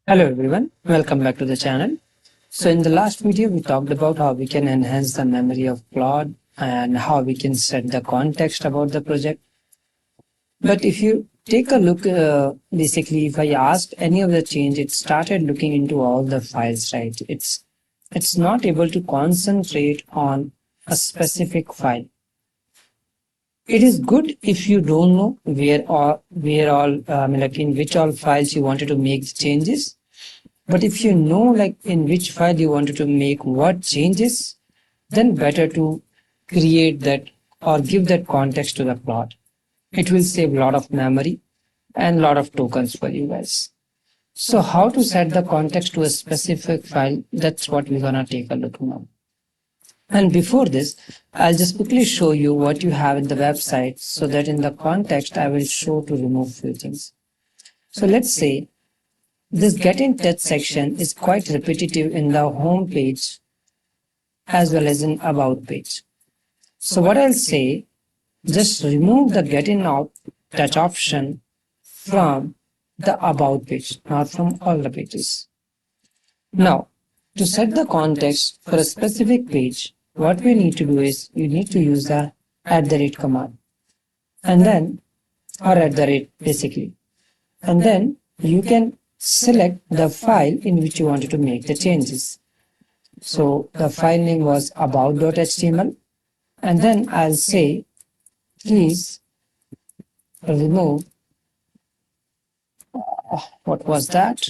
Hello everyone, welcome back to the channel. So in the last video we talked about how we can enhance the memory of Claude and how we can set the context about the project. But if you take a look, basically if I asked any of the change, it started looking into all the files, right? It's not able to concentrate on a specific file. It is good if you don't know like in which all files you wanted to make the changes. But if you know like in which file you wanted to make what changes, then better to create that or give that context to the plot. It will save a lot of memory and a lot of tokens for you guys. So how to set the context to a specific file, that's what we're gonna take a look now. And before this, I'll just quickly show you what you have in the website so that in the context, I will show to remove few things. So let's say this get in touch section is quite repetitive in the home page as well as in about page. So what I'll say, just remove the get in touch option from the about page, not from all the pages. Now, to set the context for a specific page, what we need to do is you need to use the @ command and then or @ basically. And then you can select the file in which you wanted to make the changes. So the file name was about.html and then I'll say please remove what was that?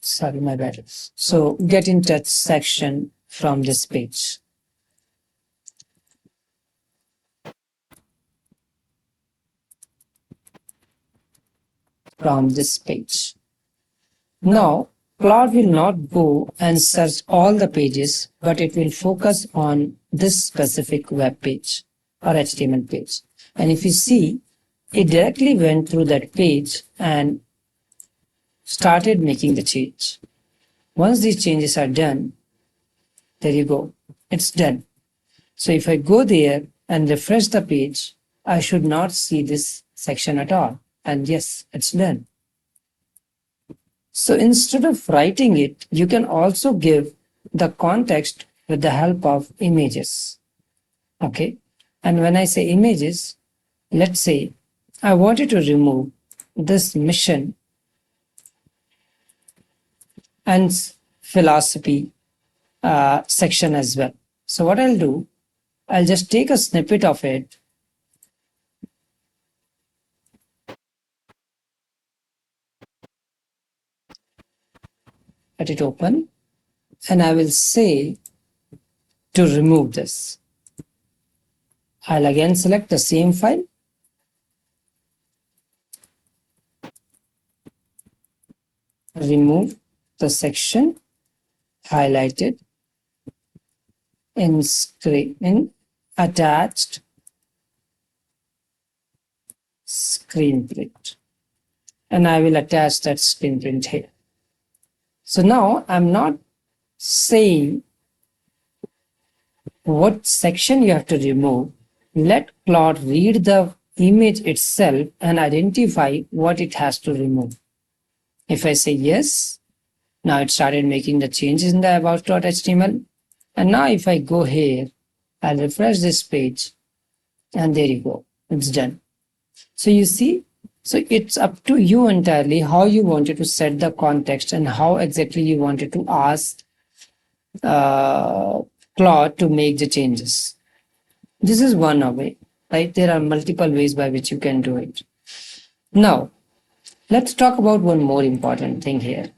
Sorry, my bad. So get in touch section from this page. From this page. Now, Claude will not go and search all the pages, but it will focus on this specific web page or HTML page. And if you see, it directly went through that page and started making the change. Once these changes are done, there you go, it's done. So if I go there and refresh the page, I should not see this section at all. And yes, it's done. So instead of writing it, you can also give the context with the help of images. Okay. And when I say images, let's say I wanted to remove this mission and philosophy section as well. So what I'll do, I'll just take a snippet of it. Let it open. And I will say to remove this. I'll again select the same file. Remove the section highlighted in attached screen print. And I will attach that screen print here. So now I'm not saying what section you have to remove. Let Claude read the image itself and identify what it has to remove. If I say yes, now it started making the changes in the about.html. And now if I go here, I'll refresh this page and there you go, it's done. So you see, so it's up to you entirely how you wanted to set the context and how exactly you wanted to ask Claude to make the changes. This is one way, right? There are multiple ways by which you can do it. Now, let's talk about one more important thing here.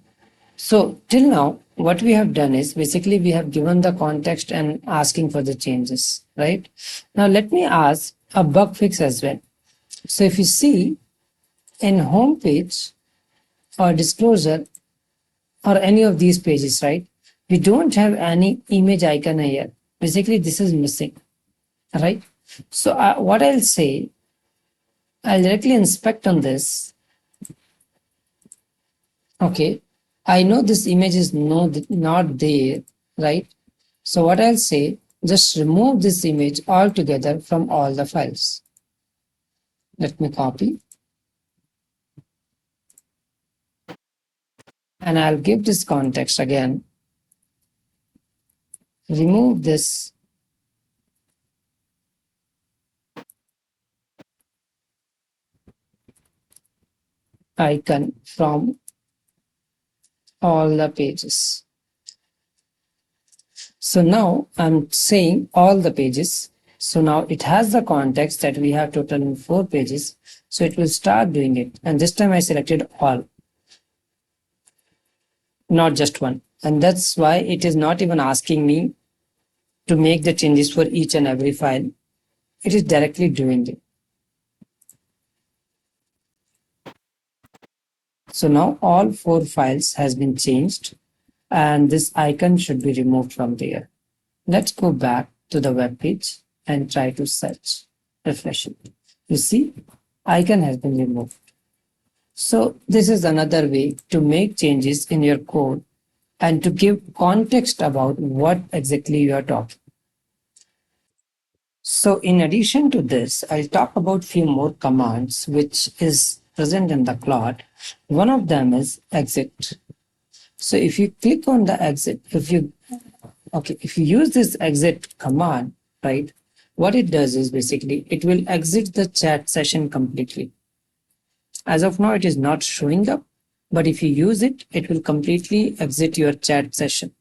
So till now, what we have done is basically we have given the context and asking for the changes, right? Now let me ask a bug fix as well. So if you see in home page or disclosure or any of these pages, right? We don't have any image icon here. Basically this is missing, right? So what I'll say, I'll directly inspect on this. Okay. I know this image is not there, right? So what I'll say, just remove this image altogether from all the files. Let me copy. And I'll give this context again. Remove this icon from all the pages. So now I'm saying all the pages. So now it has the context that we have total 4 pages. So it will start doing it. And this time I selected all, not just one. And that's why it is not even asking me to make the changes for each and every file. It is directly doing it. So now all 4 files has been changed and this icon should be removed from there. Let's go back to the web page and try to search, refresh it. You see, icon has been removed. So this is another way to make changes in your code and to give context about what exactly you are talking. So in addition to this, I'll talk about few more commands which is present in the Claude. One of them is exit. So if you click on the exit, if you use this exit command, right, what it does is basically it will exit the chat session completely. As of now, it is not showing up, but if you use it, it will completely exit your chat session.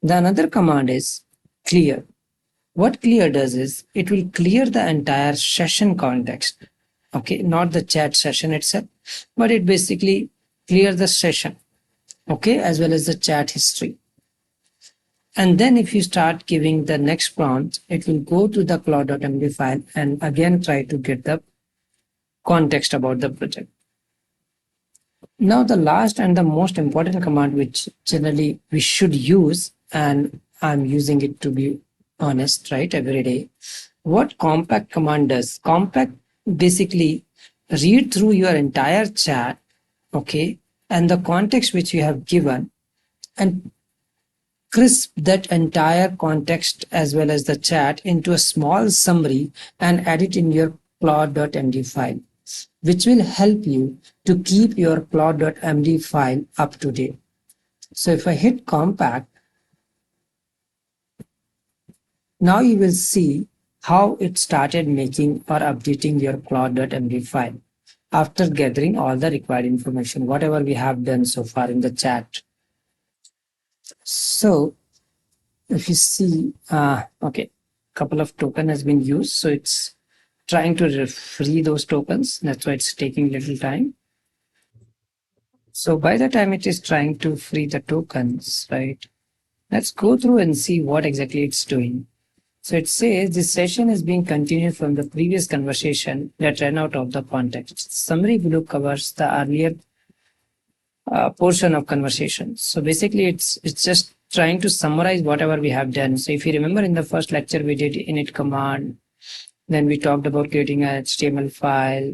The another command is clear. What clear does is it will clear the entire session context. Okay, not the chat session itself, but it basically clear the session. Okay, as well as the chat history. And then if you start giving the next prompt, it will go to the claude.md file and again try to get the context about the project. Now the last and the most important command which generally we should use, and I'm using it to be honest, right, every day. What compact command does? Compact basically read through your entire chat, okay, and the context which you have given and crisp that entire context as well as the chat into a small summary and add it in your claude.md file, which will help you to keep your claude.md file up to date. So if I hit compact, now you will see how it started making or updating your claude.md file after gathering all the required information, whatever we have done so far in the chat. So if you see, okay, couple of token has been used. So it's trying to free those tokens. That's why it's taking little time. So by the time it is trying to free the tokens, right, let's go through and see what exactly it's doing. So it says this session is being continued from the previous conversation that ran out of the context. Summary below covers the earlier portion of conversation. So basically it's just trying to summarize whatever we have done. So if you remember in the first lecture we did init command, then we talked about creating a HTML file,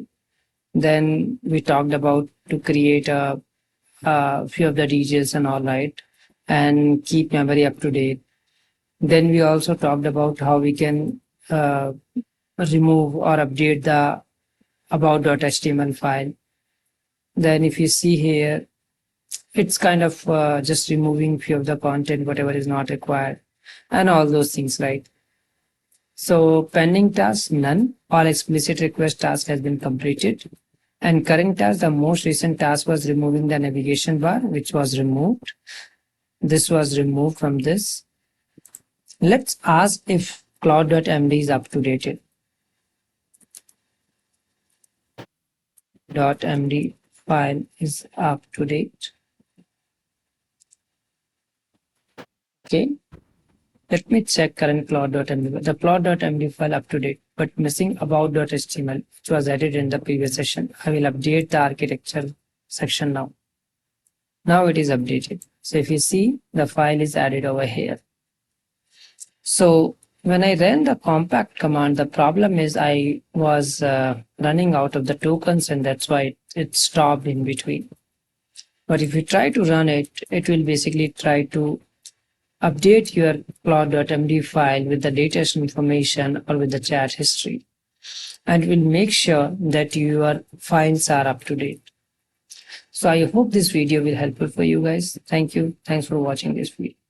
then we talked about to create a few of the details and all, right, and keep memory up to date. Then we also talked about how we can remove or update the about.html file. Then if you see here, it's kind of just removing few of the content, whatever is not required, and all those things, right? So pending task, none. All explicit request task has been completed. And current task, the most recent task was removing the navigation bar, which was removed. This was removed from this. Let's ask if claude.md is up to date. .md file is up to date. Okay. Let me check current claude.md. The claude.md file up to date, but missing about.html, which was added in the previous session. I will update the architecture section now. Now it is updated. So if you see, the file is added over here. So when I ran the compact command, the problem is I was running out of the tokens, and that's why it stopped in between. But if you try to run it, it will basically try to update your claude.md file with the latest information or with the chat history. and will make sure that your files are up to date. So I hope this video will helpful for you guys. Thank you. Thanks for watching this video.